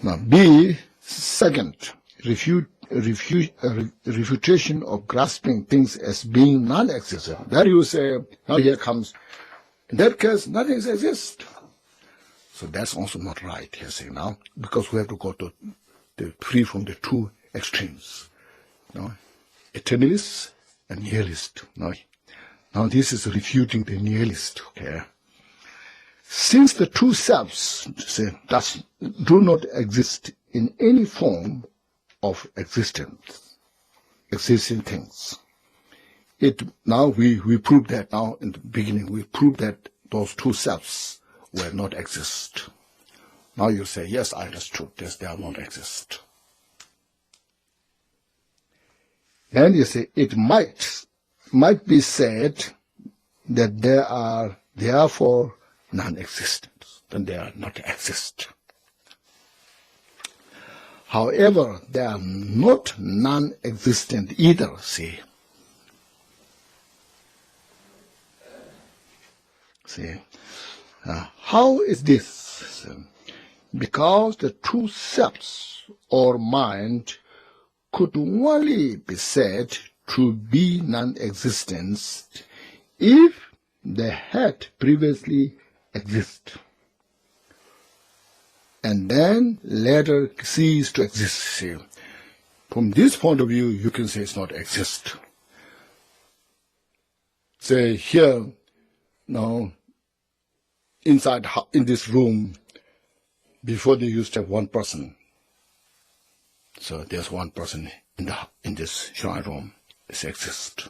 Now, B, second, refutation of grasping things as being non-existent. There you say, now here comes, in that case, nothing exists. So that's also not right, you see, now, because we have to go to free from the two extremes. Eternalist and nihilist. Now this is refuting the nihilist. Okay. Since the two selves do not exist in any form of existing things, now we prove that now in the beginning we prove that those two selves will not exist. Now you say, yes, I understood this, they will not exist. Then you say, it might be said that they are therefore non-existent, then they are not exist. However, they are not non-existent either, see. How is this? Because the two selves or mind could only be said to be non-existent if they had previously existed and then later cease to exist. See, from this point of view, you can say it's not exist. Say here, now, inside in this room, before they used to have one person. So there's one person in this shrine room. It exists.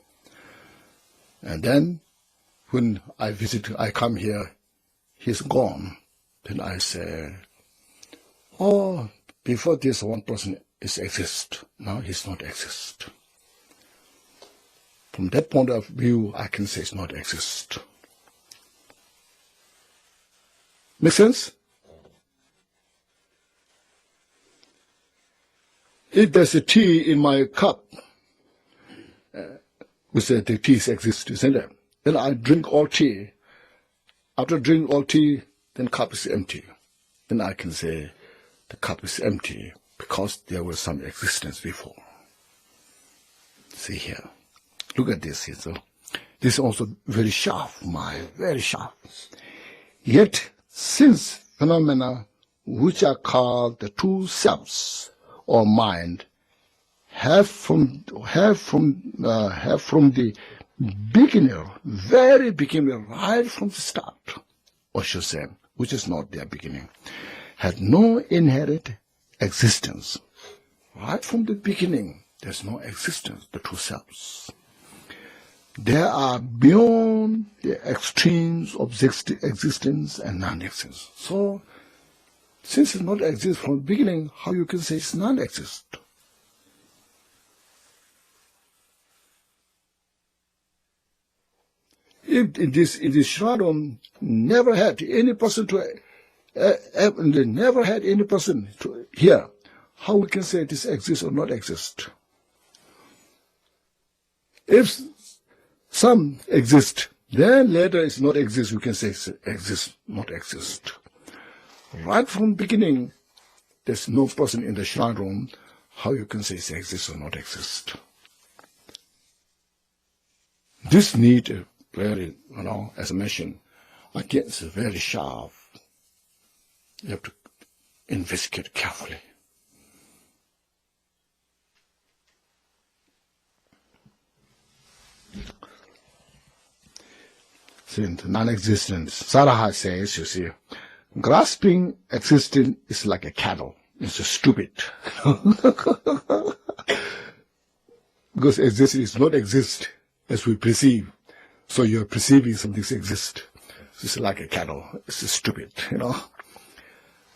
And then when I come here, he's gone. Then I say, oh, before this one person exists. Now he's not exist. From that point of view, I can say it's not exist. Make sense? If there's a tea in my cup, we say the tea exists, isn't it? Then I drink all tea. After drinking all tea, then cup is empty. Then I can say the cup is empty because there was some existence before. See here. Look at this here. So this is also very sharp, very sharp. Yet, since phenomena which are called the two selves or mind have from the beginner, very beginner, right from the start, or should say, which is not their beginning, had no inherent existence. Right from the beginning, there's no existence, the two selves. They are beyond the extremes of existence and non-existence. So, since it not exist from the beginning, how you can say it's non-exist? If in this shradam never had any person to hear, how we can say this exists or not exist? If some exist, then later it's not exist, we can say it's exist, not exist. Right from beginning, there's no person in the shrine room, how you can say it exists or not exist. This need very, as I mentioned, again, it's very sharp. You have to investigate carefully. See, in the non-existence, Saraha says, you see, grasping existence is like a cattle. It's just stupid. Because existence is not exist as we perceive. So you're perceiving something exists. It's like a cattle. It's stupid,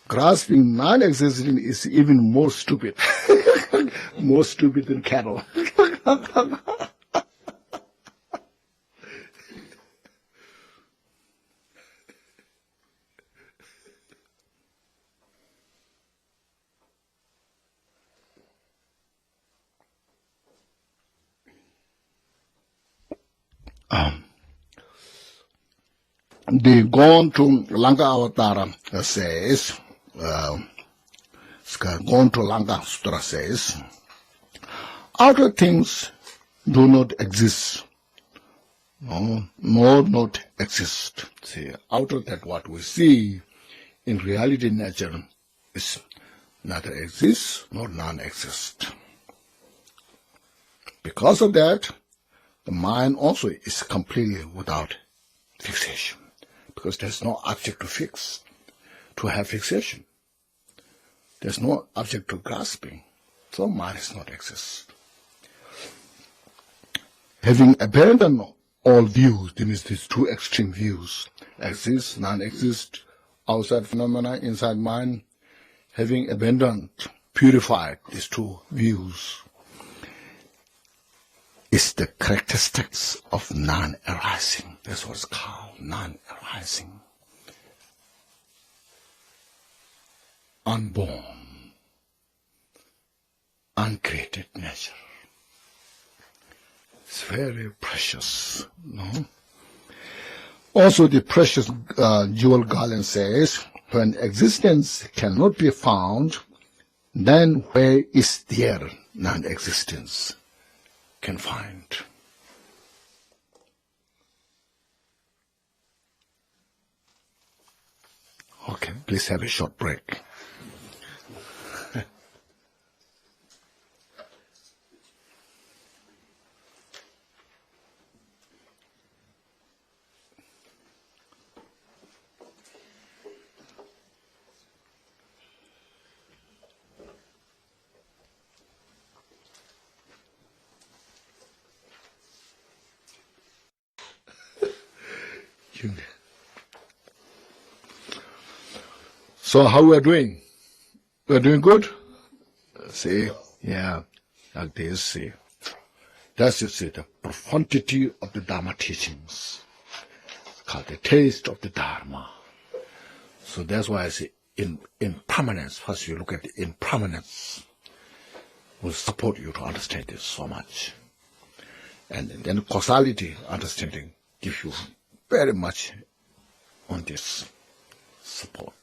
Grasping non-existent is even more stupid. More stupid than cattle. The Gone to Lanka Avatara says, Gonto Langa Sutra says, outer things do not exist, nor not exist. See, outer that what we see in reality nature is neither exists nor non-exist. Because of that, the mind also is completely without fixation, because there's no object to fix, to have fixation. There's no object to grasping, so mind does not exist. Having abandoned all views, there means these two extreme views, exist, non-exist, outside phenomena, inside mind, having abandoned, purified these two views, is the characteristics of non-arising. That's what it's called, non-arising. Unborn, uncreated nature. It's very precious, no? Also, the precious JOL Garland says, when existence cannot be found, then where is there non-existence can find? Okay, please have a short break. So how we are doing? We are doing good? See? Yeah. Like this, see. That's it, see, the profundity of the Dharma teachings. It's called the taste of the Dharma. So that's why I say impermanence. First you look at the impermanence. Will support you to understand this so much. And then causality, understanding, gives you very much on this support.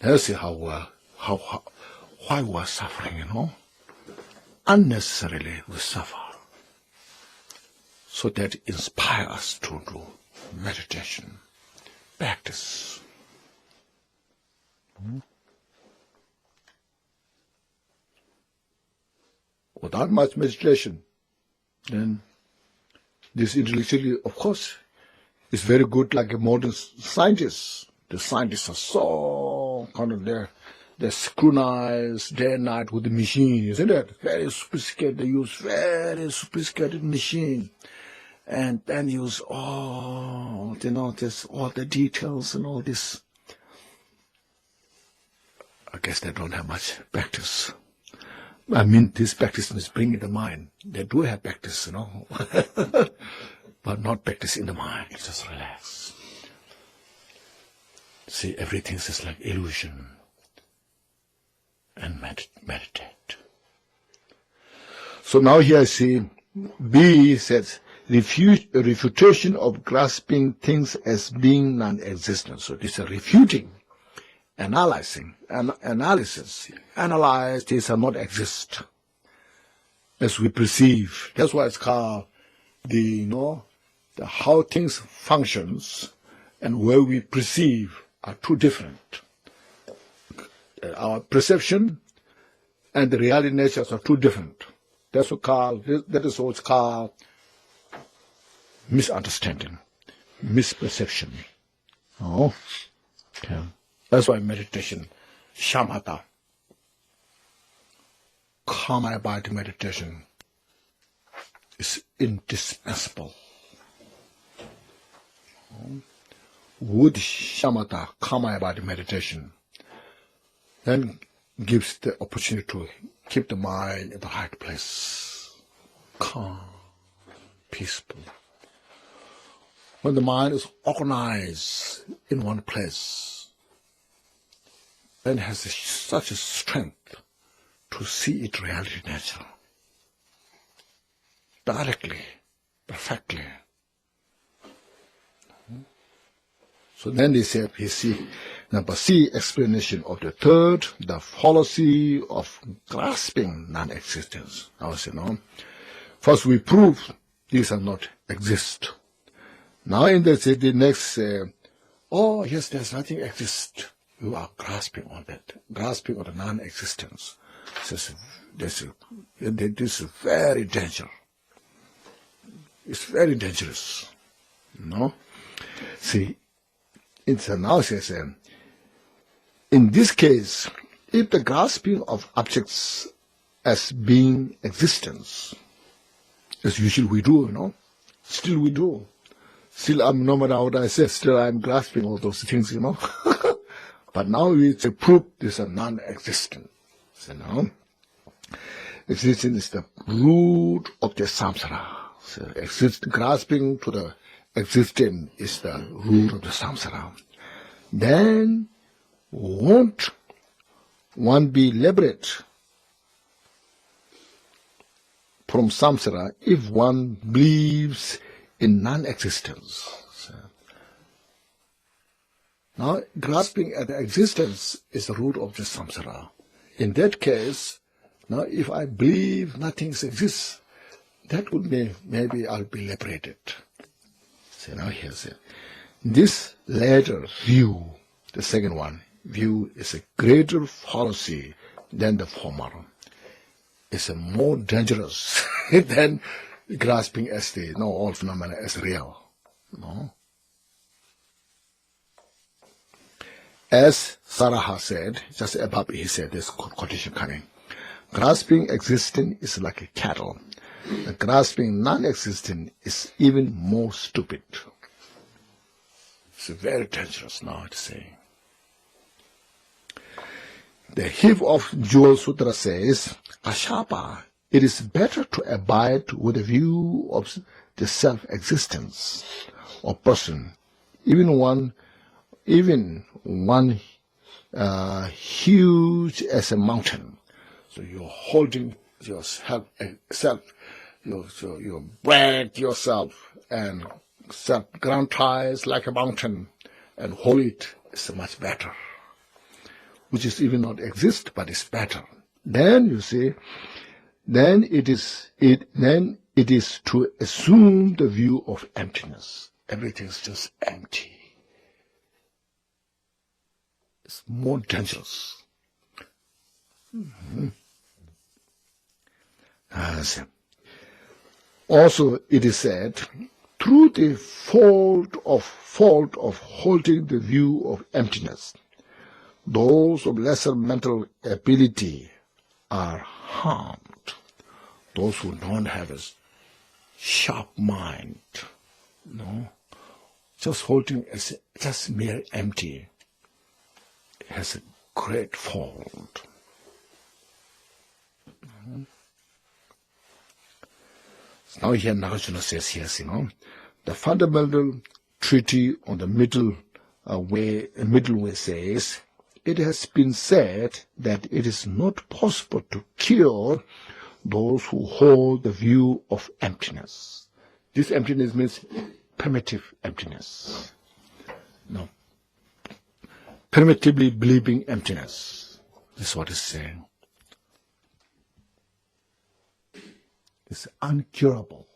Let's see why we're suffering, Unnecessarily we suffer. So that inspires us to do meditation, practice. Without much meditation, then this intellectually, of course, is very good like a modern scientist. The scientists are so kind of they're synchronized day and night with the machine, isn't it? Very sophisticated. They use very sophisticated machine, and then use all the details and all this. I guess they don't have much practice. I mean, this practice is bringing the mind. They do have practice, but not practice in the mind. Just relax. See, everything is like illusion. And meditate. So now here I see B says, refutation of grasping things as being non-existent. So this is refuting, analyzing, analysis. Analyze these are not exist as we perceive. That's why it's called the how things functions and where we perceive are two different. Our perception and the reality natures are two different. That is what's called misunderstanding, misperception. Okay. That's why meditation, shamatha, calm abide meditation, is indispensable. With shamatha, calm abide meditation, then gives the opportunity to keep the mind in the right place, calm, peaceful. When the mind is organized in one place, then it has such a strength to see its reality nature, directly, perfectly. So then they say, Number C, explanation of the third, the fallacy of grasping non-existence. Now, first we prove these are not exist. Now in the next, oh yes, there's nothing exist. You are grasping on that, grasping on the non-existence. This is very dangerous. It's very dangerous. No? See, it's now says, in this case, if the grasping of objects as being existence, as usually we do, still we do. Still, no matter what I say, still I'm grasping all those things, But now we prove this is non-existent. Existence is the root of the samsara. Grasping to the existence is the root of the samsara. Then won't one be liberated from samsara if one believes in non-existence? Now, grasping at the existence is the root of the samsara. In that case, now if I believe nothing exists, that would mean maybe I'll be liberated. So now here's it. This latter view, the second one, view is a greater fallacy than the former. It's a more dangerous than grasping as all phenomena as real. No. As Saraha said, just above he said, this quotation coming, grasping existence is like a cattle. The grasping non-existent is even more stupid. It's very dangerous now to say. The Hive of JOL Sutra says, Kashapa, it is better to abide with a view of the self-existence of person, even one huge as a mountain. So you're holding yourself, you break yourself and self-grantize like a mountain and hold it is much better, which is even not exist, but it's better. Then you see, then it is to assume the view of emptiness. Everything's just empty. It's more dangerous. Also, it is said, through the fault of holding the view of emptiness, those of lesser mental ability are harmed. Those who don't have a sharp mind, just holding as just mere empty, has a great fault. Now here Nagarjuna says, yes, the fundamental treaty on the middle way says, it has been said that it is not possible to cure those who hold the view of emptiness. This emptiness means primitive emptiness. No. Primitively believing emptiness. This is what it's saying. It's uncurable.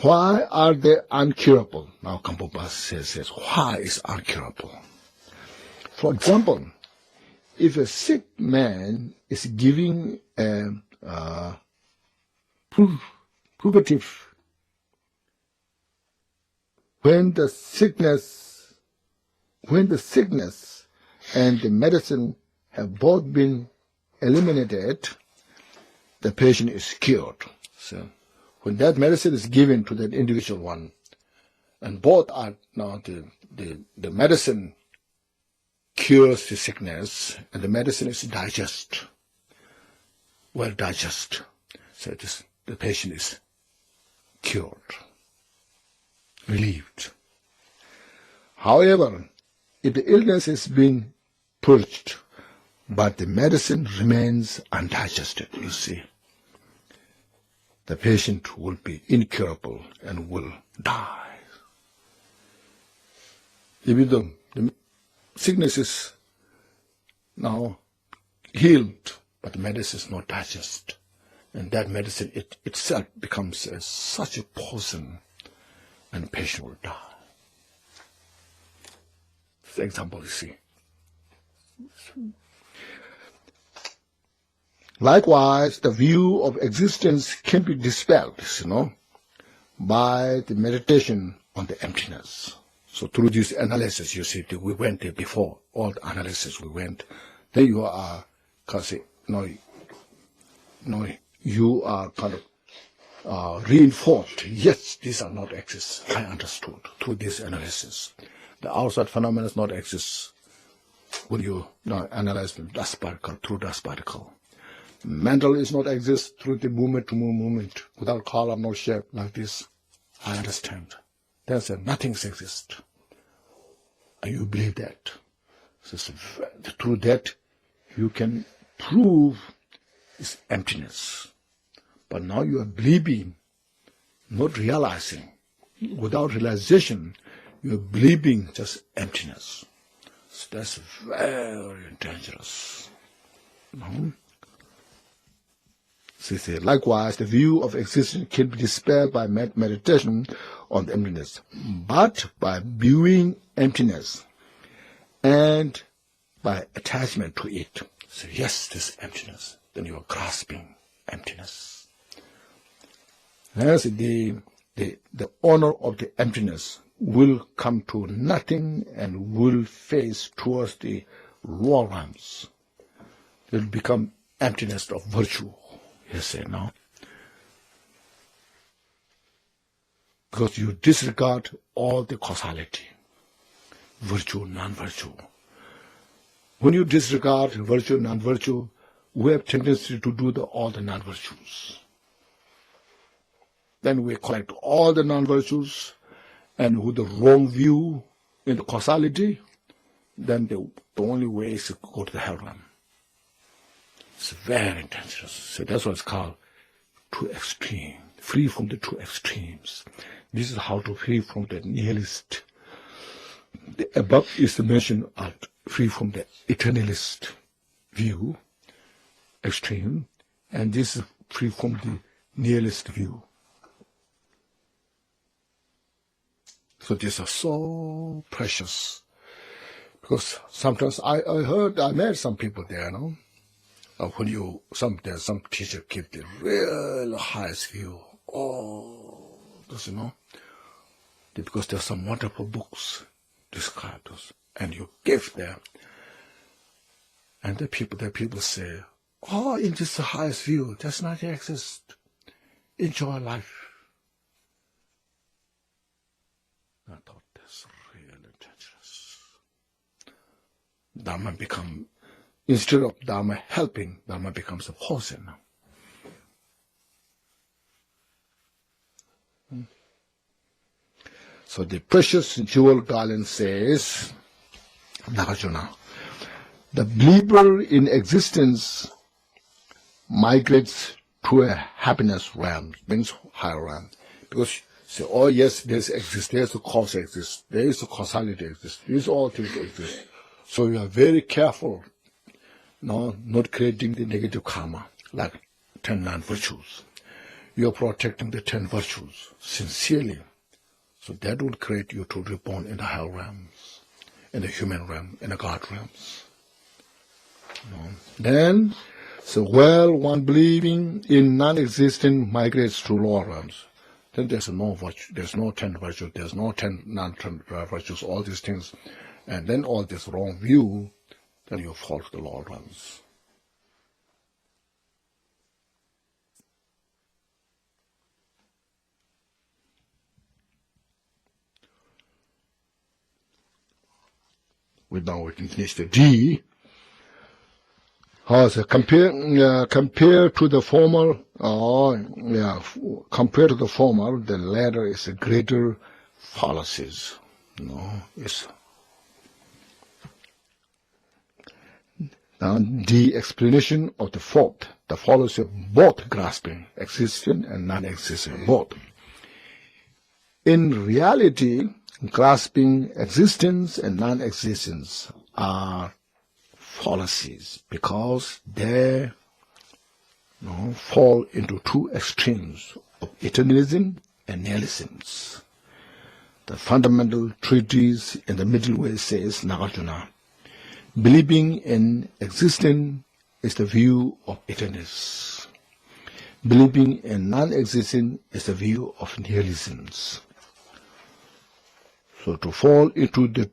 Why are they uncurable? Now Gampopa says, why is uncurable? For example, if a sick man is giving a purgative, when the sickness and the medicine have both been eliminated, the patient is cured. So when that medicine is given to that individual one, and both are now the medicine cures the sickness, and the medicine is well digested. So the patient is cured, relieved. However, if the illness has been purged, but the medicine remains undigested, you see, the patient will be incurable and will die. Even though the sickness is now healed, but the medicine is not digested. And that medicine itself becomes such a poison, and the patient will die. That's the example you see. Likewise, the view of existence can be dispelled, by the meditation on the emptiness. So through this analysis, you see, we went there before, all the analysis we went, then you are, you are kind of reinforced. Yes, these are not exist. I understood through this analysis. The outside phenomena does not exist when you analyze the dust particle through dust particle. Mental is not exist through the movement to movement, without color, no shape, like this. I understand. Then said nothing exists. And you believe that. So through that, you can prove its emptiness. But now you are believing, not realizing. Without realization, you are believing just emptiness. So that's very dangerous. So likewise, the view of existence can be dispelled by meditation on the emptiness, but by viewing emptiness and by attachment to it. So yes, this emptiness. Then you are grasping emptiness. Yes, the honor of the emptiness will come to nothing and will face towards the lower realms. It will become emptiness of virtue. You say no. Because you disregard all the causality, virtue, non-virtue. When you disregard virtue, non-virtue, we have tendency to do all the non-virtues. Then we collect all the non-virtues, and with the wrong view in the causality, then the only way is to go to the hell realm. It's very dangerous. So that's what it's called two extreme, free from the two extremes. This is how to free from the nihilist. The above is the mention of free from the eternalist view, extreme, and this is free from the nihilist view. So these are so precious. Because sometimes I met some people there, when there's some teacher give the real highest view. Because there's some wonderful books describe those, and you give them, and the people say, in this highest view, does not exist. Enjoy life. I thought that's really dangerous. Dharma become, instead of Dharma helping, Dharma becomes a poison. So the precious jewel garland says, Nagarjuna, the believer in existence migrates to a happiness realm, means higher realm. Because say, yes, there's the cause exists, there is a causality exists, these all things exist. So you are very careful, not creating the negative karma, like 10 non-virtues. You are protecting the 10 virtues sincerely. So that will create you to reborn in the hell realms, in the human realm, in the God realms. Then, one believing in non-existent migrates to lower realms. Then there's no virtue, there's no 10 virtues, there's no 10 non-10 virtues, all these things. And then all this wrong view, then you fall to the lower realms. Now we can finish the D. Compared to the former, compared to the former, the latter is a greater fallacies. It's now the explanation of the fourth, the fallacy of both grasping, existent and non-existent, both. In reality, grasping existence and non-existence are fallacies because they fall into two extremes of eternalism and nihilism. The fundamental treatise in the middle way says, Nagarjuna, believing in existence is the view of eternity. Believing in non-existence is the view of nihilism. So to fall into the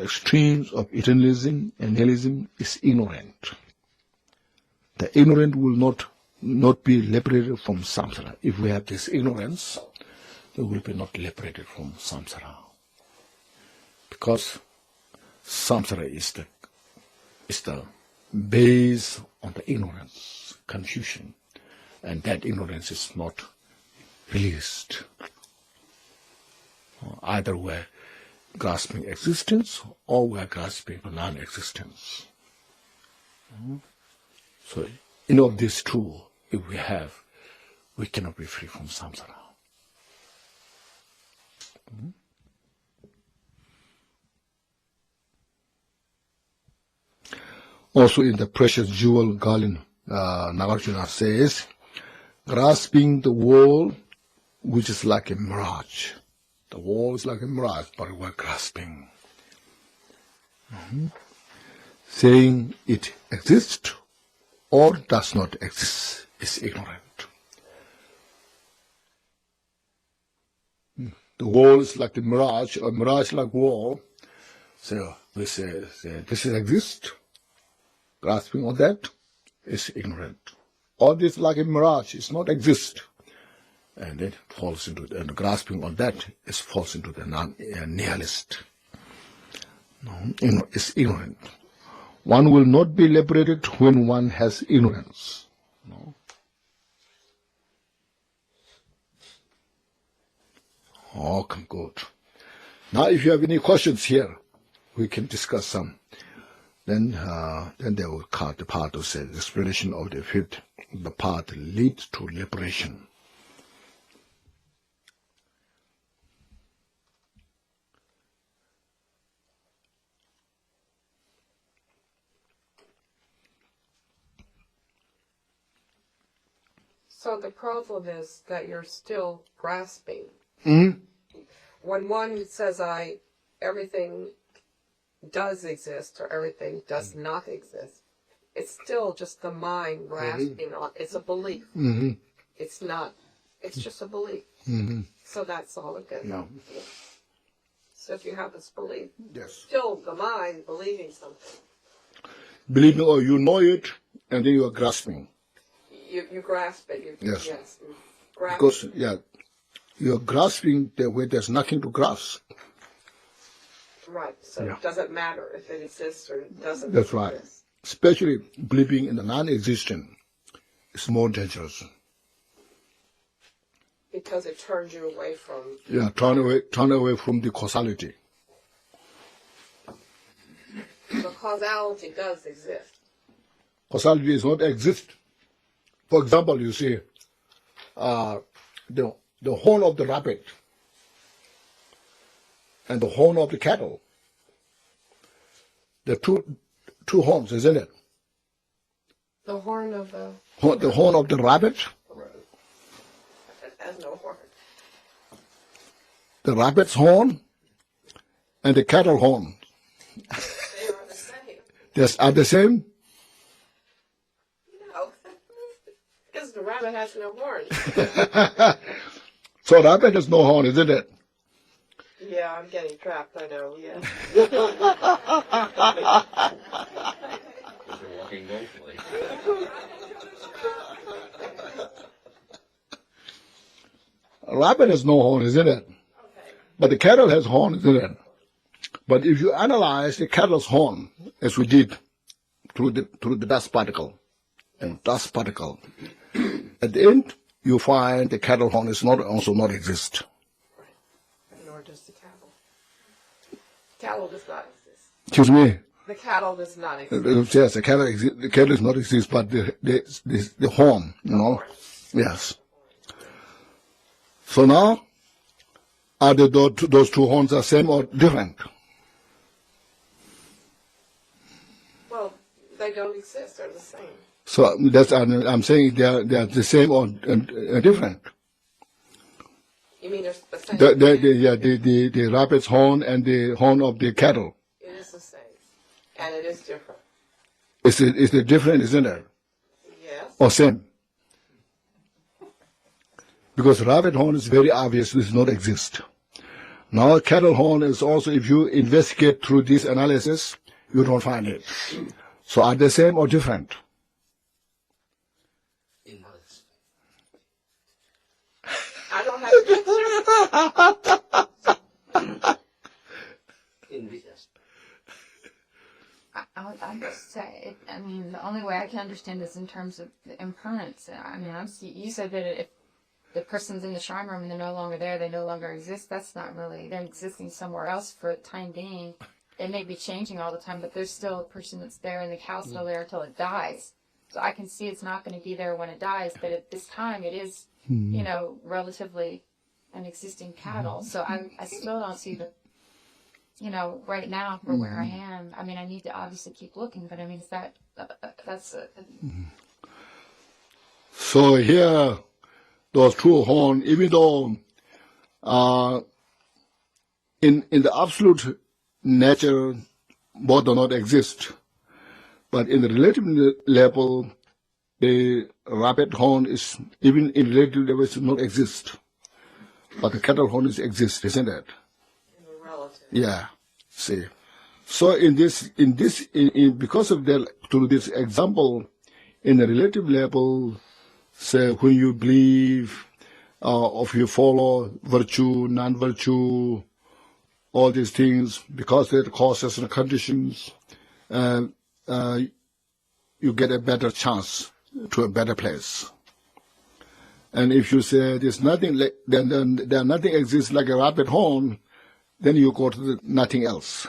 extremes of eternalism and nihilism is ignorant. The ignorant will not be liberated from samsara. If we have this ignorance, they will be not liberated from samsara. Because samsara is the base on the ignorance, confusion, and that ignorance is not released. Either we're grasping existence or we're grasping non-existence. So, in of these two, if we have, we cannot be free from samsara. Also in the precious jewel garland, Nagarjuna says, grasping the world which is like a mirage. The world is like a mirage, but we're grasping. Saying it exists or does not exist is ignorant. The world is like the mirage, or mirage like wall. So we say this exists. Grasping on that is ignorant. All this like a mirage is not exist. And it falls into, and grasping on that falls into the nihilist. It's ignorant. One will not be liberated when one has ignorance. Okay, good. Now, if you have any questions here, we can discuss some. Then they will cut the part of the explanation of the fifth. The path leads to liberation. So the problem is that you're still grasping. Mm-hmm. When one says everything does exist or everything does not exist, it's still just the mind grasping on. It's a belief. Mm-hmm. It's not. It's just a belief. Mm-hmm. So that's all it is. Yeah. So if you have this belief, Yes. still the mind believing something. Believing, or you know it, and then you are grasping. You grasp it. Yes. Grasp Because, you're grasping where there's nothing to grasp. Right. So Yeah. it doesn't matter if it exists or it doesn't That's exist. right. Especially believing in the non-existent is more dangerous. Because it turns you away from... Yeah, turn away from the causality. The causality does exist. Causality does not exist. For example, you see, the horn of the rabbit and the horn of the cattle. The two horns, isn't it? The horn of the... The horn of the rabbit. It has no horn. The rabbit's horn and the cattle horn. They are the same. Are the same? No. Because the rabbit has no horn. So rabbit has no horn, isn't it? Yeah, I'm getting trapped, I know, yeah. They're walking woefully. A rabbit has no horn, isn't it? Okay. But the cattle has horn, isn't it? But if you analyze the cattle's horn, as we did through the dust particle, and dust particle, at the end you find the cattle horn is also not exist. Nor does the cattle. Cattle does not exist. Excuse me. The cattle does not exist. Yes, the cattle does not exist, but the horn, Yes. So now, Are those two horns the same or different? Well, they don't exist. They're the same. So that's I'm saying they are the same or different. You mean they're the same? The rabbit's horn and the horn of the cattle. It is the same, and it is different. Is it different, isn't it? Yes. Or same? Because rabbit horn is very obvious, does not exist. Now cattle horn is also, if you investigate through this analysis, you don't find it. So are they same or different? I don't have an answer. I would just say, I mean, the only way I can understand this in terms of the impermanence. I mean, you said that if the person's in the shrine room and they're no longer there, they no longer exist. That's not really, they're existing somewhere else for the time being. It may be changing all the time, but there's still a person that's there in the house still there until it dies. So I can see it's not going to be there when it dies, but at this time it is, you know, relatively an existing cattle. So I still don't see the, you know, right now for where I am. I mean, I need to obviously keep looking, but I mean, that's So here, those two horns, even though in the absolute nature, both do not exist, but in the relative level, the rabbit horn is, even in relative level, does not exist. But the cattle horn exists, isn't it? In the relative. Yeah. See. So because of that, through this example, in the relative level, say when you believe, or you follow virtue, non-virtue, all these things, because they causes and conditions, you get a better chance to a better place. And if you say there's nothing like, then nothing exists like a rabbit horn, then you go to nothing else.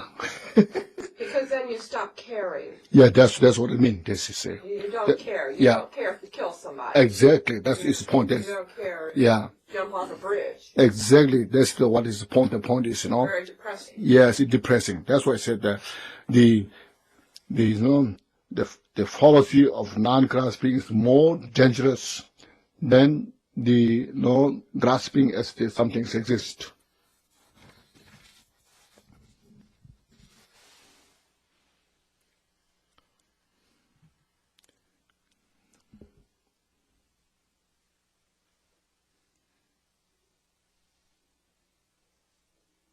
Because then you stop caring. Yeah, that's what I mean. This is it. You don't care. You don't care if you kill somebody. Exactly. That's his point. You don't care. Yeah. Jump off a bridge. Exactly. That's what is the point. The point is, you know. Very depressing. Yes, it's depressing. That's why I said that the fallacy of non-grasping is more dangerous than the grasping as if something exists.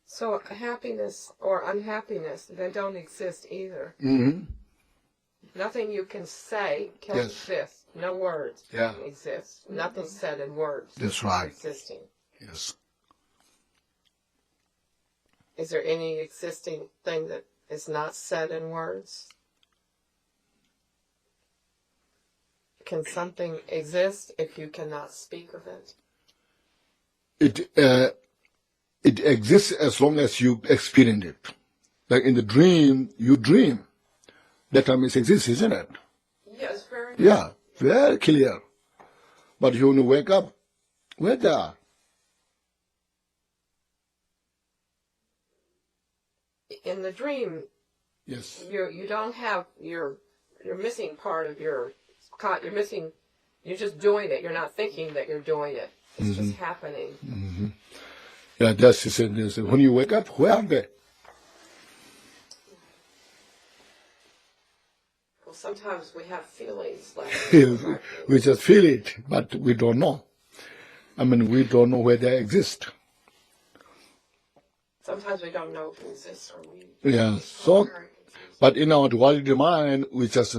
So happiness or unhappiness, they don't exist either. Mm-hmm. Nothing you can say can exist. No words can exist. Nothing said in words. That's right. Existing. Yes. Is there any existing thing that is not said in words? Can something exist if you cannot speak of it? It exists as long as you experience it. Like in the dream, you dream. That time it exists, isn't it? Yes, very good. Yeah, very clear. But you when you wake up, where they are? In the dream, Yes. you don't have you're missing part of you're missing. You're just doing it. You're not thinking that you're doing it. It's just happening. Mm-hmm. Yeah, that's it. When you wake up, where are they? Well, sometimes we have feelings like We just feel it, but we don't know. I mean, we don't know where they exist. sometimes we don't know if it exists or we. Yeah. So, but in our duality mind, we just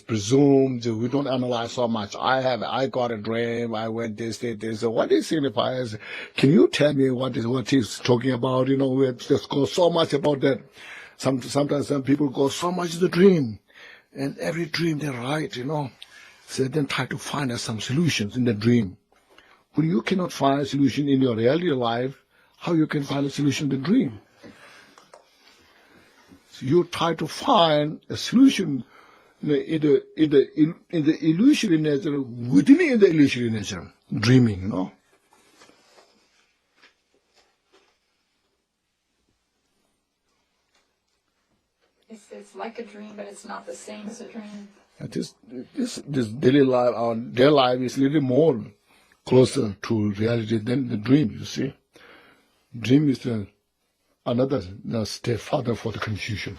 presume. We don't analyze so much. I got a dream. I went this. So what it signifies? Can you tell me what he's talking about? You know, we just go so much about that. Sometimes some people go so much to the dream, and every dream they're right. You know, so then try to find some solutions in the dream. When you cannot find a solution in your reality life, how you can find a solution in the dream? So you try to find a solution in the illusory nature, within the illusory nature, dreaming, you know. It's like a dream, but it's not the same as a dream. And this daily life, our daily life is a little more closer to reality than the dream, you see. Dream is another step further for the confusion.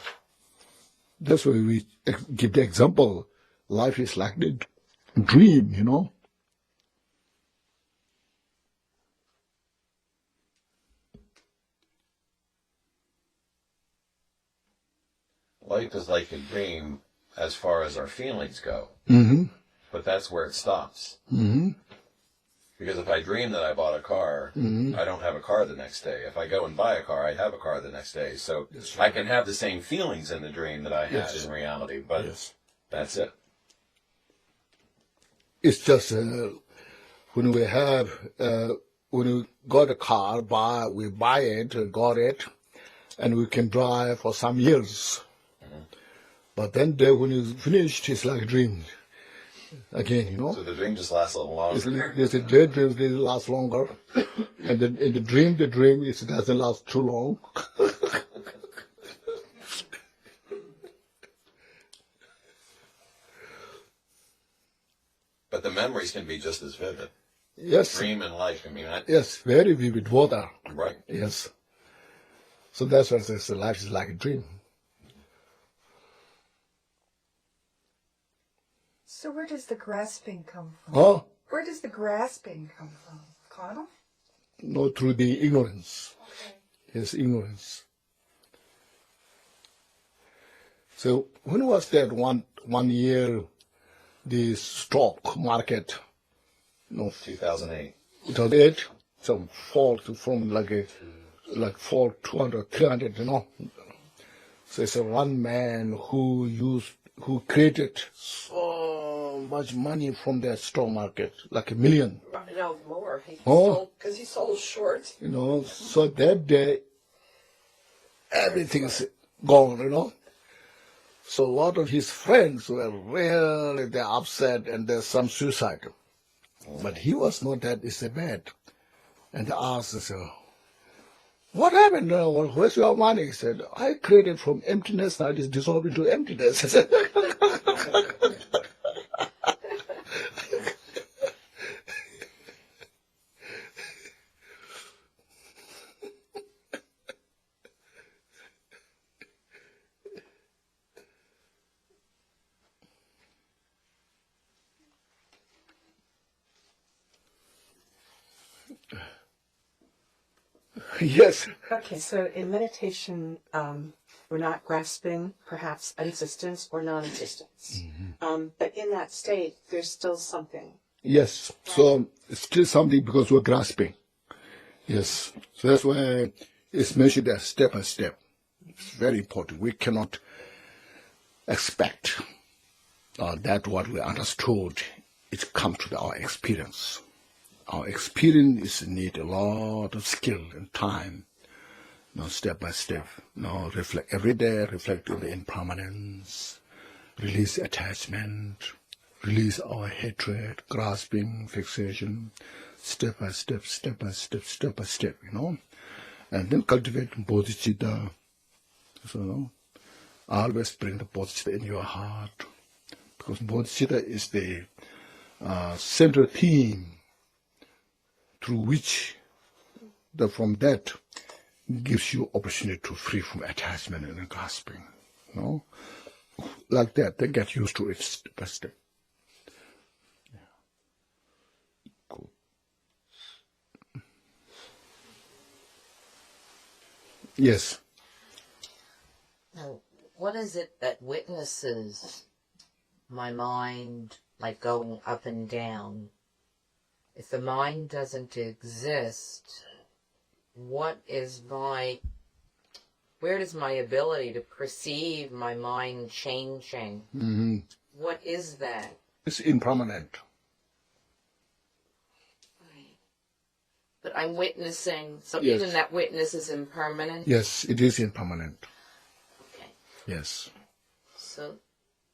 That's why we give the example. Life is like the dream, you know. Life is like a dream as far as our feelings go. But that's where it stops. Because if I dream that I bought a car, I don't have a car the next day. If I go and buy a car, I have a car the next day. So I can have the same feelings in the dream that I had in reality, but that's it. It's just when we got a car, we buy it, got it, and we can drive for some years. But then when it's finished, it's like a dream again, you know. So the dream just lasts a little longer. It's a daydream, it lasts longer. And then in the dream, it doesn't last too long. But the memories can be just as vivid. Yes. Dream and life, Yes, very vivid water. Right. Yes. So that's why I say life is like a dream. So where does the grasping come from? Oh, Where does the grasping come from? Carnal? no, through the ignorance. Okay. Yes, ignorance. So when was that one year, the stock market, 2008. 2008, so fall from like fall 200, 300, you know. So it's one man who created so much money from that stock market, like $1 million. No, more. Because he sold short. You know, so that day, everything is gone, you know. So a lot of his friends were really they're upset and there's some suicide. But he was not that bad. And they asked, so, what happened? Where's your money? He said, I created from emptiness, now it is dissolved into emptiness. Yes. Okay, so in meditation, we're not grasping perhaps existence or non-existence. But in that state, there's still something. Yes. So it's still something because we're grasping. Yes. So that's why it's mentioned as step by step. It's very important. We cannot expect that what we understood, it comes to our experience. Our experience need a lot of skill and time. Step by step. Reflect every day, reflect on the impermanence, release attachment, release our hatred, grasping, fixation, step by step, step by step, step by step, you know. And then cultivate bodhicitta. So always bring the bodhicitta in your heart. Because bodhicitta is the central theme through which from that gives you opportunity to free from attachment and grasping. You know? Like that, they get used to it step by step. Yeah. Cool. Yes. Now, what is it that witnesses my mind like going up and down? If the mind doesn't exist, where does my ability to perceive my mind changing? Mm-hmm. What is that? It's impermanent. But I'm witnessing, so Yes. even that witness is impermanent? Yes, it is impermanent. Okay. Yes. So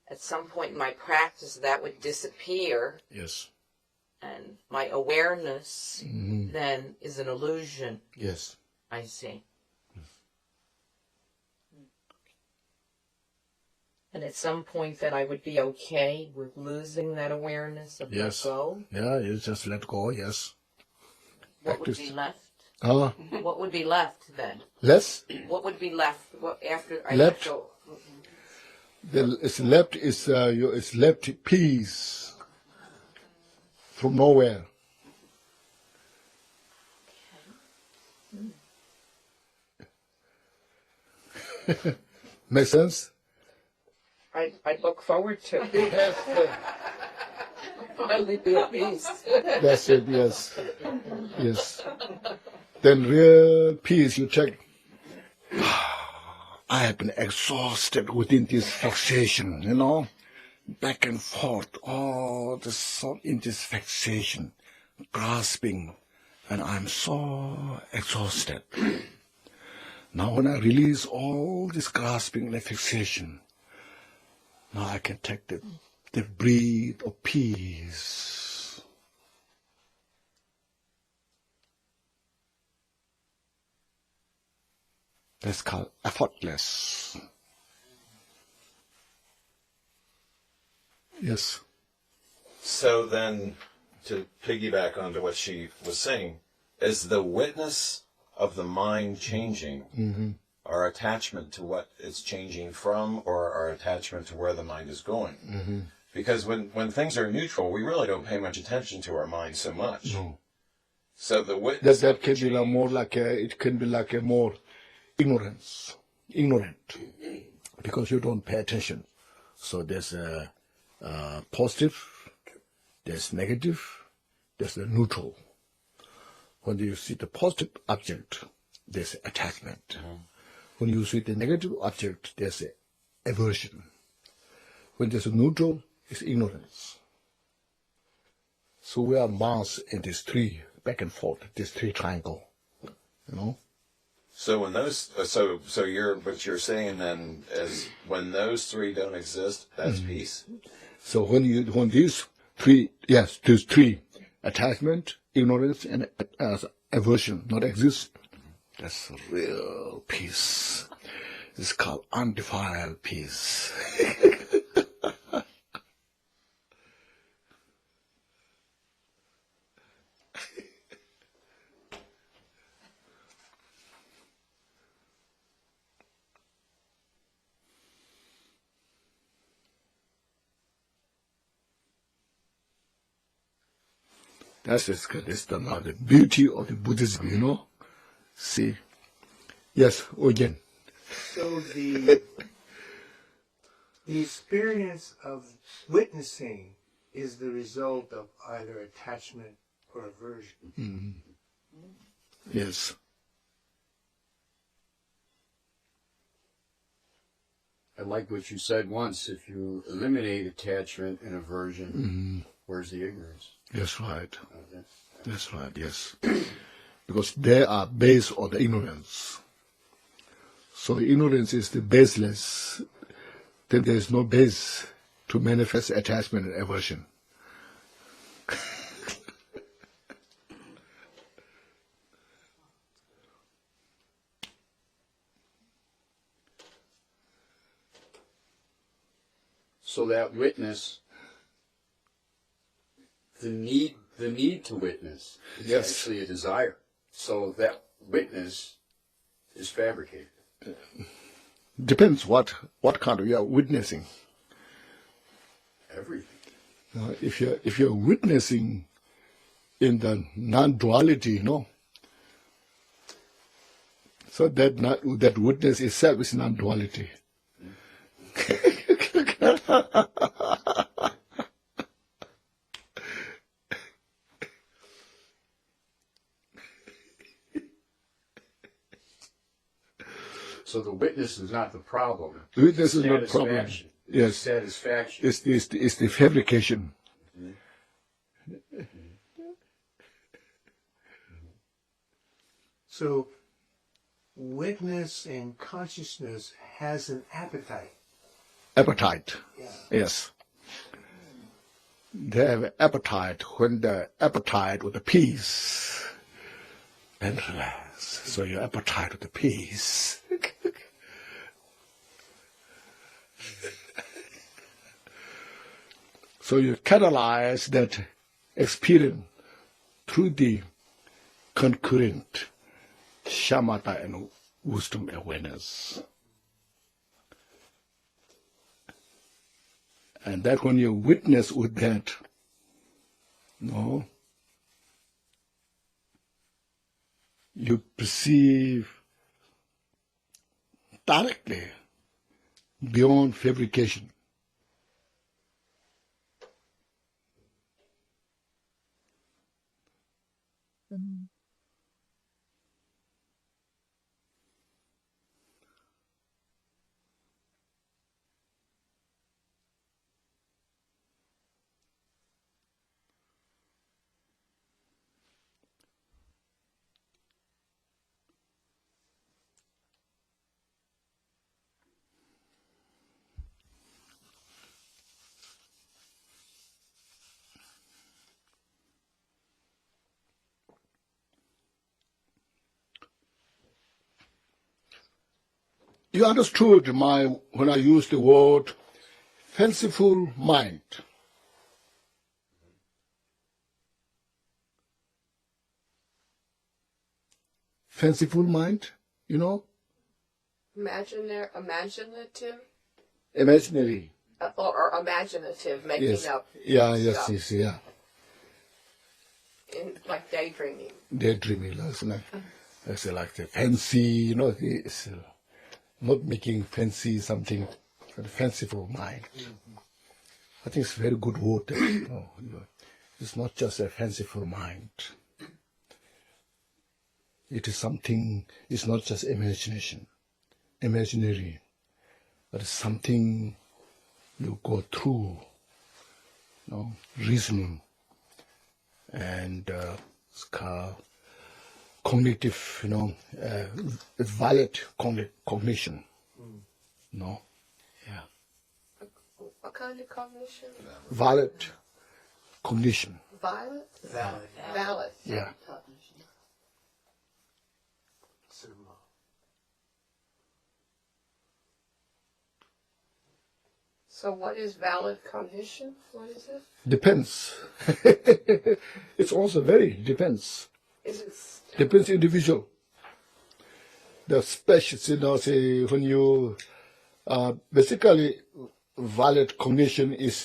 at some point in my practice that would disappear. Yes. And my awareness then is an illusion. Yes. I see. And at some point that I would be okay with losing that awareness of Yes. let go. Yeah, you just let go, yes. What would Practice. be left? Ah, What would be left then? less. What would be left after I Left. let go? It's left peace from nowhere. Make sense? I look forward to it. Finally be at peace. That's it, yes. Yes. Then real peace, you check. I have been exhausted within this fixation, back and forth, all the thought in this fixation, grasping, and I'm so exhausted. Now when I release all this grasping and fixation, now I can take the breath of peace. That's called effortless. Yes. So then, to piggyback onto what she was saying, is the witness of the mind changing our attachment to what it's changing from, or our attachment to where the mind is going? Because when things are neutral, we really don't pay much attention to our mind so much. No. So the witness That can be more like it can be like a more ignorant, because you don't pay attention. So there's a positive, there's negative, there's a neutral. When you see the positive object, there's attachment. When you see the negative object, there's aversion. When there's a neutral, it's ignorance. So we are mass in these three, back and forth, this three triangle, So when those, so what you're saying then is when those three don't exist, that's peace. So when these three, these three, attachment, ignorance, and aversion not exist, that's real peace. It's called undefiled peace. That's the beauty of the Buddhism, See? Yes, again. So the experience of witnessing is the result of either attachment or aversion. Yes. I like what you said once. If you eliminate attachment and aversion, where's the ignorance? That's right. Okay. That's right, yes. Because they are based on the ignorance. So ignorance is the baseless. Then there is no base to manifest attachment and aversion. So that witness, the need to witness is actually a desire. So that witness is fabricated. Depends what kind of you are witnessing. Everything. If you're witnessing in the non-duality, so that witness itself is non-duality. So the witness is not the problem. The witness is not the problem. Satisfaction. Yes. Satisfaction. It's the fabrication. So witness and consciousness has an appetite. Appetite. Yes. They have an appetite. When the appetite with the peace, then relax. So your appetite with the peace. So you catalyze that experience through the concurrent shamatha and wisdom awareness. And that when you witness with that, you perceive directly beyond fabrication. You understood when I used the word fanciful mind. Fanciful mind, Imaginative? Imaginary. Or imaginative, making up Yes, stuff. yeah. Like daydreaming. Daydreaming, that's like the fancy, it's not making fancy something, but fanciful mind. I think it's a very good word. It's not just a fanciful mind. It is something, it's not just imaginary, but it's something you go through, reasoning, and it's called cognitive, valid cognition. Yeah. What kind of cognition? Valid cognition. Valid. Yeah. So what is valid cognition? What is it? Depends. It's also depends. Is it Depends individual. The special, say when you basically valid cognition is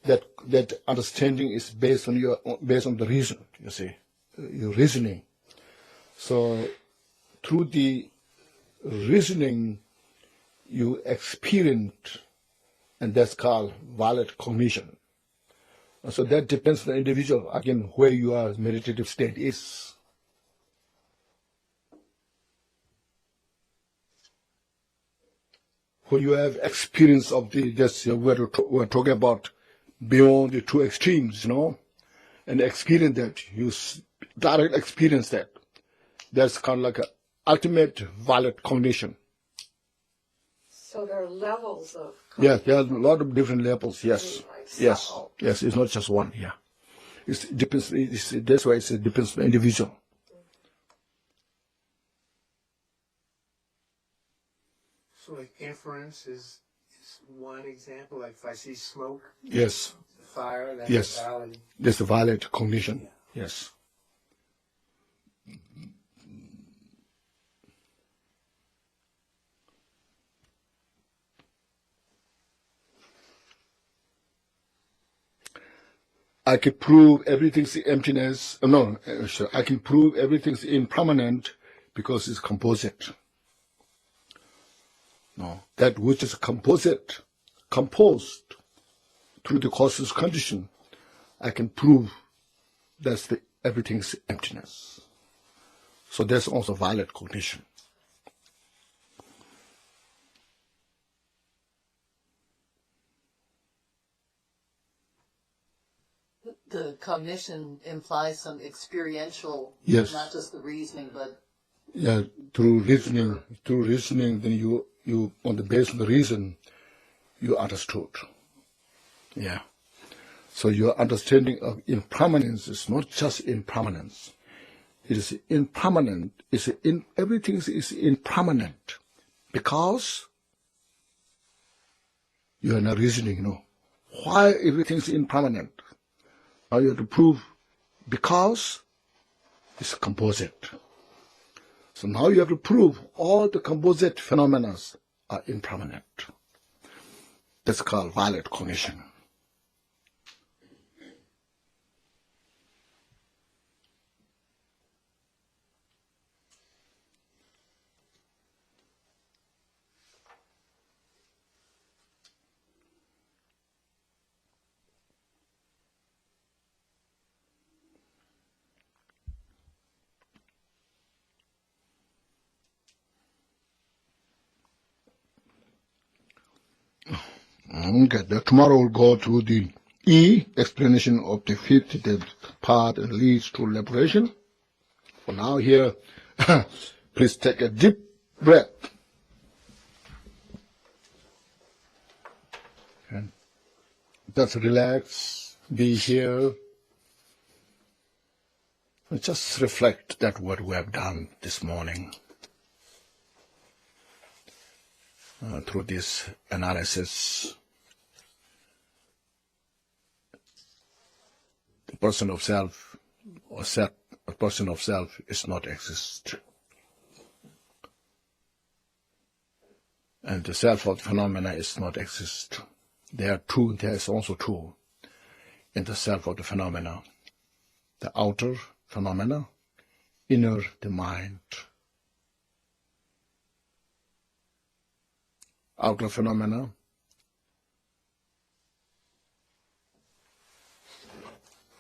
that understanding is based on the reason. You see, your reasoning. So through the reasoning, you experience, and that's called valid cognition. So that depends on the individual, again, where your meditative state is. When you have experience of we're talking about beyond the two extremes, and experience that, you direct experience that. That's kind of like an ultimate valid cognition. So there are levels of Yes, there are a lot of different levels, yes. Yes, it's not just one, yeah. It depends, that's why it depends on the individual. So like inference is one example, like if I see smoke, Yes. fire, that's Yes. valid. That's a valid cognition, yes. I can prove everything's emptiness. I can prove everything's impermanent because it's composite. That which is composed through the causeless condition, I can prove that's everything's emptiness. So that's also valid cognition. The cognition implies some experiential, Yes. not just the reasoning, but through reasoning, then you on the basis of the reason, you understood. Yeah. So your understanding of impermanence is not just impermanence. It is impermanent. Everything is impermanent because you are not reasoning, why everything is impermanent. Now you have to prove because it's composite. So now you have to prove all the composite phenomena are impermanent. That's called valid cognition. Okay, tomorrow we'll go to the E, explanation of the fifth part and leads to liberation. For now here, please take a deep breath. And just relax, be here. And just reflect that what we have done this morning. Through this analysis, the person of self or a person of self is not exist. And the self of the phenomena is not exist. There is also two in the self of the phenomena. The outer phenomena, inner the mind. Outer phenomena,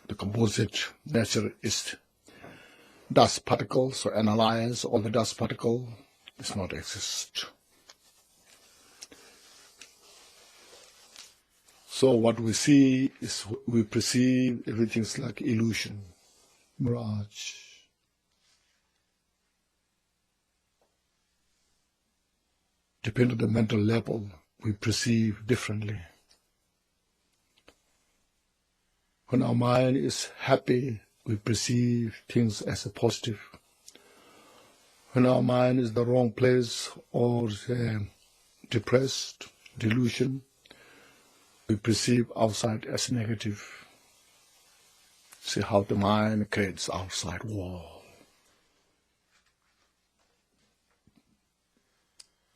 the composite nature is dust particles, so analyze all the dust particle does not exist. So what we see is we perceive everything's like illusion, mirage. Depending on the mental level, we perceive differently. When our mind is happy, we perceive things as a positive. When our mind is in the wrong place or depressed, delusion, we perceive outside as negative. See how the mind creates outside wall.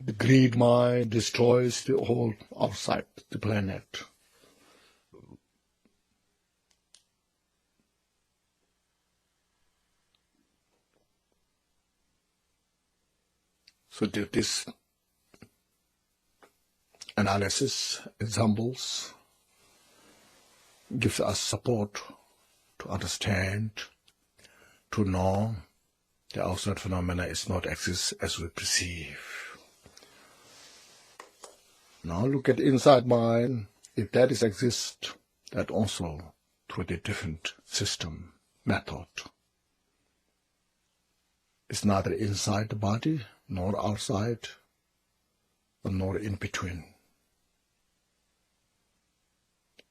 The greed mind destroys the whole outside the planet. So this analysis, examples, gives us support to understand, to know the outside phenomena is not exist as we perceive. Now look at inside mind. If that is exist, that also through the different system, method. It's neither inside the body, nor outside, nor in between.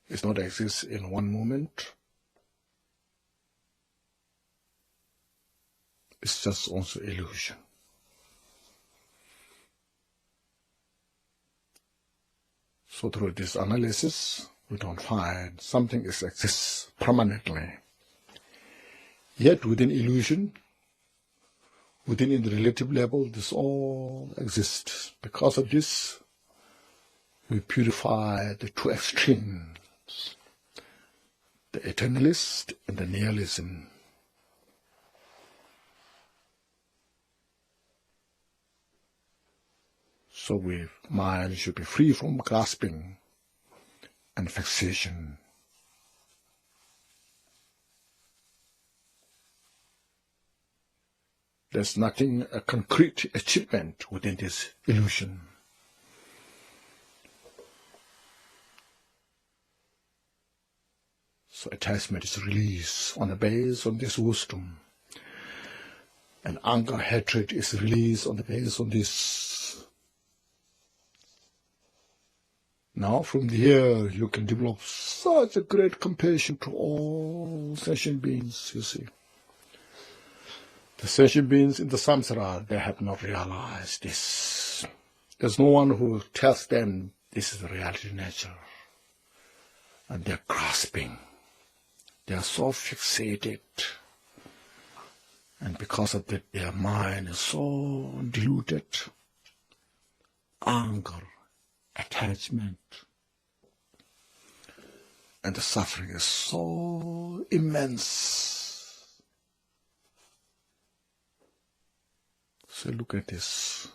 It's not exist in one moment. It's just also illusion. So through this analysis, we don't find something exists permanently. Yet within illusion, within in the relative level, this all exists. Because of this, we purify the two extremes, the eternalist and the nihilism. So mind should be free from grasping and fixation. There's nothing, a concrete achievement within this illusion. So attachment is released on the base of this wisdom. And anger, hatred is released on the base of this. Now from here you can develop such a great compassion to all sentient beings, you see. The sentient beings in the samsara, they have not realized this. There's no one who tells them this is the reality nature. and they're grasping. They are so fixated. And because of that, their mind is so diluted. Anger, attachment, and the suffering is so immense. So look at this.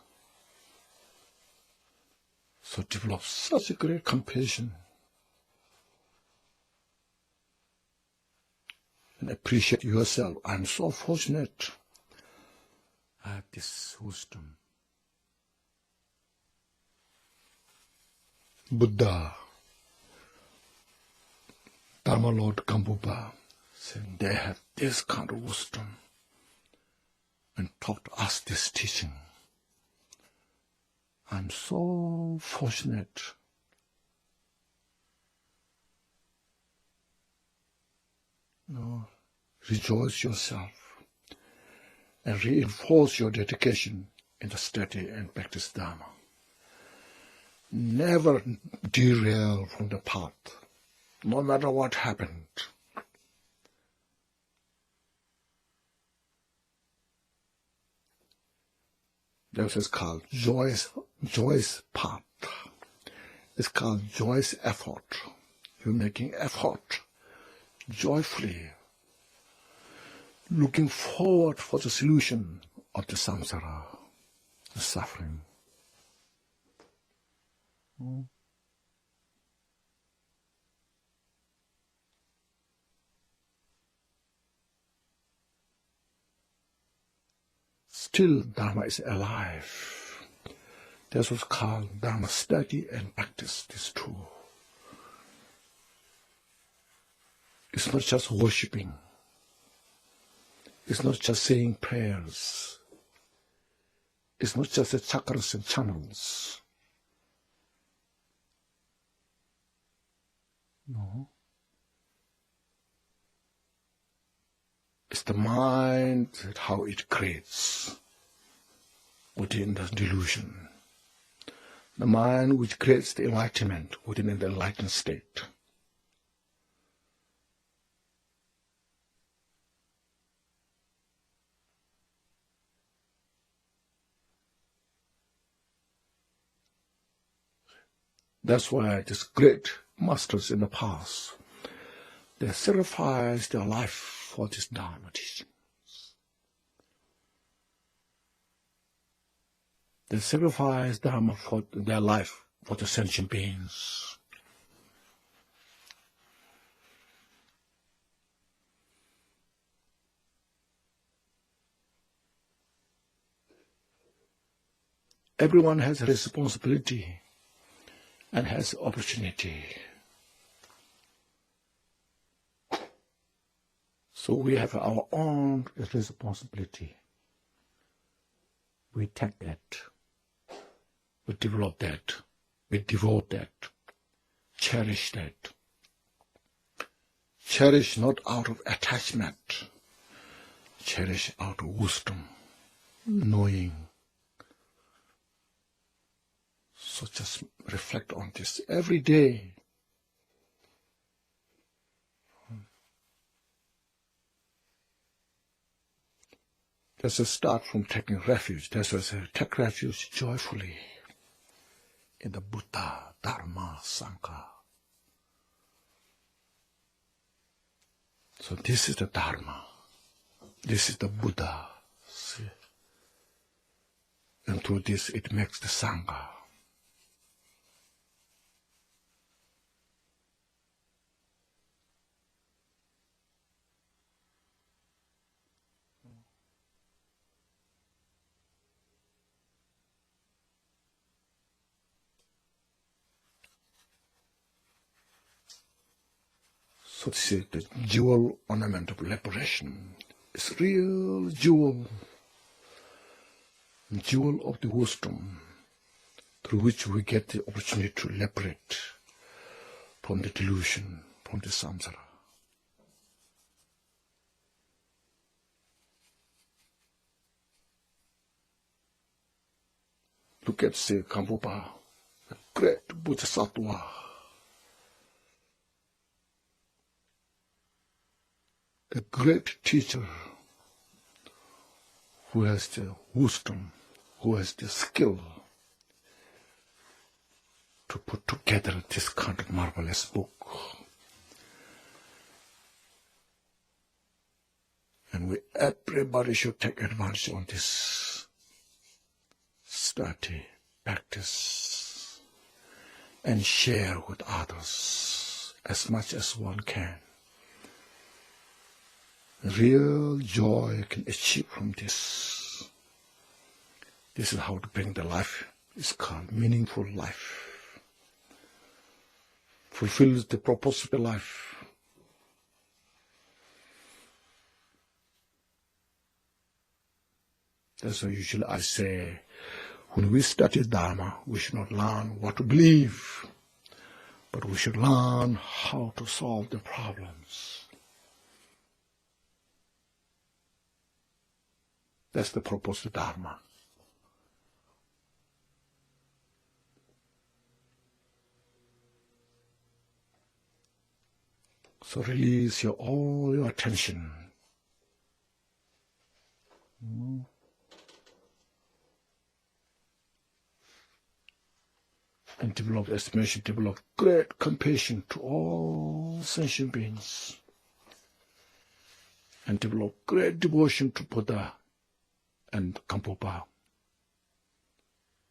So develop such a great compassion and appreciate yourself. I'm so fortunate. I have this wisdom. Buddha, Dharma Lord Gampopa, said they have this kind of wisdom and taught us this teaching. I'm so fortunate. Rejoice yourself and reinforce your dedication in the study and practice Dharma. Never derail from the path, no matter what happened. This is called joyous path. It's called joyous effort. You're making effort joyfully, looking forward for the solution of the samsara, the suffering. Still, Dharma is alive. That's what's called Dharma study and practice. This true. It's not just worshipping. It's not just saying prayers. It's not just the chakras and channels. No. It's the mind, how it creates within the delusion. The mind which creates the enlightenment within the enlightened state. That's why these great masters in the past, they sacrificed their life for this Dharma teaching. They sacrificed Dharma for their life for the sentient beings. Everyone has a responsibility and has opportunity. So we have our own responsibility. We take that. We develop that. We devote that. Cherish that. Cherish not out of attachment. Cherish out of wisdom, knowing. So just reflect on this every day. That's a start from taking refuge. That's why I say, take refuge joyfully in the Buddha, Dharma, Sangha. So this is the Dharma. This is the Buddha. See? And through this it makes the Sangha. So this is the jewel ornament of liberation. It's real jewel of the wisdom through which we get the opportunity to liberate from the delusion, from the samsara. Look at, say, Gampopa, a great Bodhisattva. the great teacher who has the wisdom, who has the skill to put together this kind of marvelous book. And everybody should take advantage of this study, practice, and share with others as much as one can. Real joy can achieve from this. This is how to bring the life. It's called meaningful life. Fulfills the purpose of the life. That's why usually I say, when we study Dharma, we should not learn what to believe, but we should learn how to solve the problems. That's the purpose of Dharma. So release all your attention. And develop estimation, develop great compassion to all sentient beings. And develop great devotion to Buddha and Gampopa,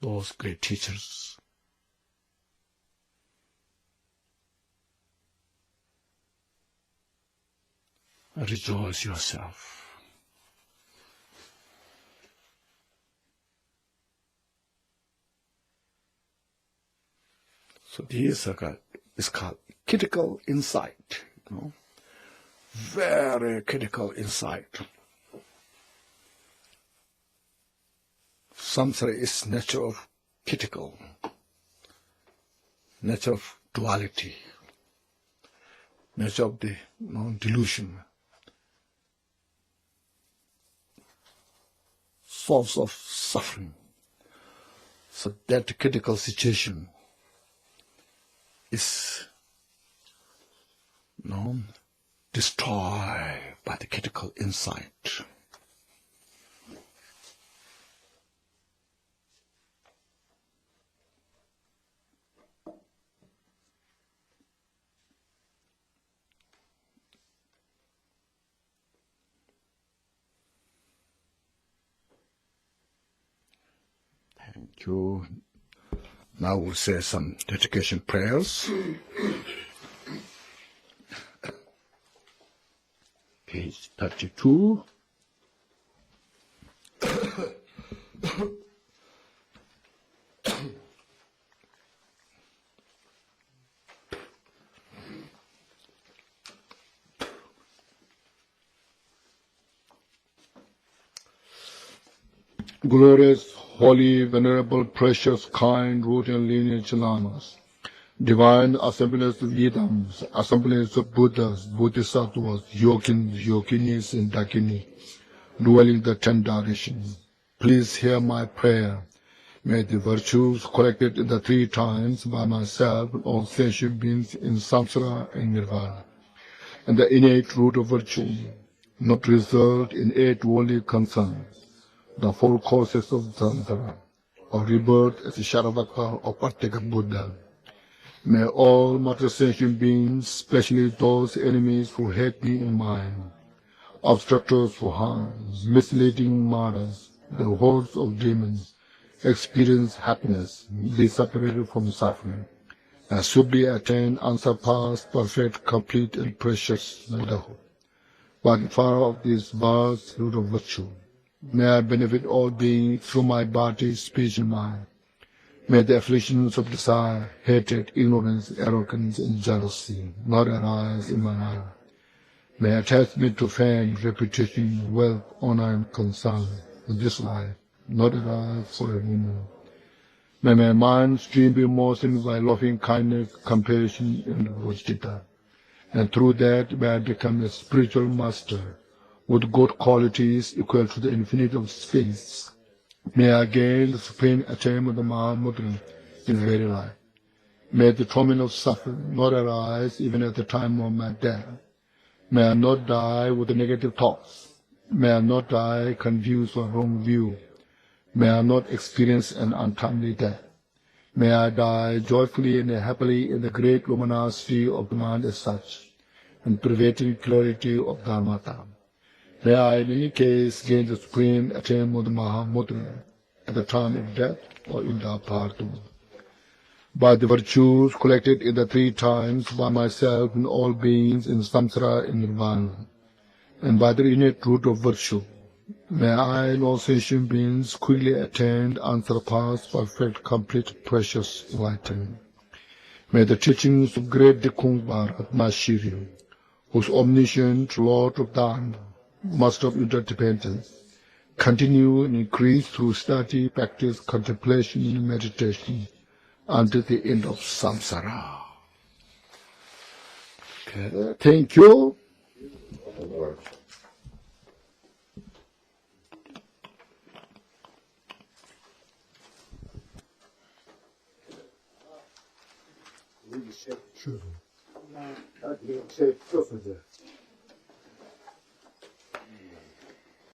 those great teachers. And rejoice yourself. So this is called critical insight, very critical insight. Samsara is nature of critical, nature of duality, nature of the delusion, source of suffering. So that critical situation is destroyed by the critical insight. Thank you. Now we'll say some dedication prayers. Page 32. Glorious, holy, venerable, precious, kind, root and lineage lamas, divine assemblies of Vedams, assemblies of Buddhas, Bodhisattvas, yogins, yoginis, and dakini, dwelling the 10 directions. Please hear my prayer. May the virtues collected in the 3 times by myself and all sentient beings in samsara and nirvana, and the innate root of virtue, not result in 8 worldly concerns, the 4 causes of samsara, of rebirth as a Sharavaka or partaker Buddha. May all matter sentient beings, especially those enemies who hate me in mind, obstructors for harm, misleading martyrs, the hordes of demons, experience happiness, be separated from suffering, and swiftly attain unsurpassed, perfect, complete, and precious Buddhahood. By the power of this vast root of virtue, may I benefit all beings through my body, speech, and mind. May the afflictions of desire, hatred, ignorance, arrogance, and jealousy not arise in my life. May attachment to fame, reputation, wealth, honor, and concern in this life not arise forevermore. May my mind stream be moistened by loving kindness, compassion, and wisdom, and through that may I become a spiritual master with good qualities equal to the infinity of space. May I gain the supreme attainment of Mahamudra in very life. May the torment of suffering not arise even at the time of my death. May I not die with the negative thoughts. May I not die confused or wrong view. May I not experience an untimely death. May I die joyfully and happily in the great luminosity of the mind as such, and pervading clarity of Dharmata. May I in any case gain the supreme attainment of Mahamudra at the time of death or in the Partu. By the virtues collected in the 3 times by myself and all beings in samsara and nirvana, and by the innate root of virtue, may I and all sentient beings quickly attain and surpass perfect, complete, precious enlightenment. May the teachings of great Drikung Kagyu, whose omniscient Lord of Dharma, Master of interdependence, continue and increase through study, practice, contemplation, and meditation until the end of samsara. Okay. Thank you. Sure.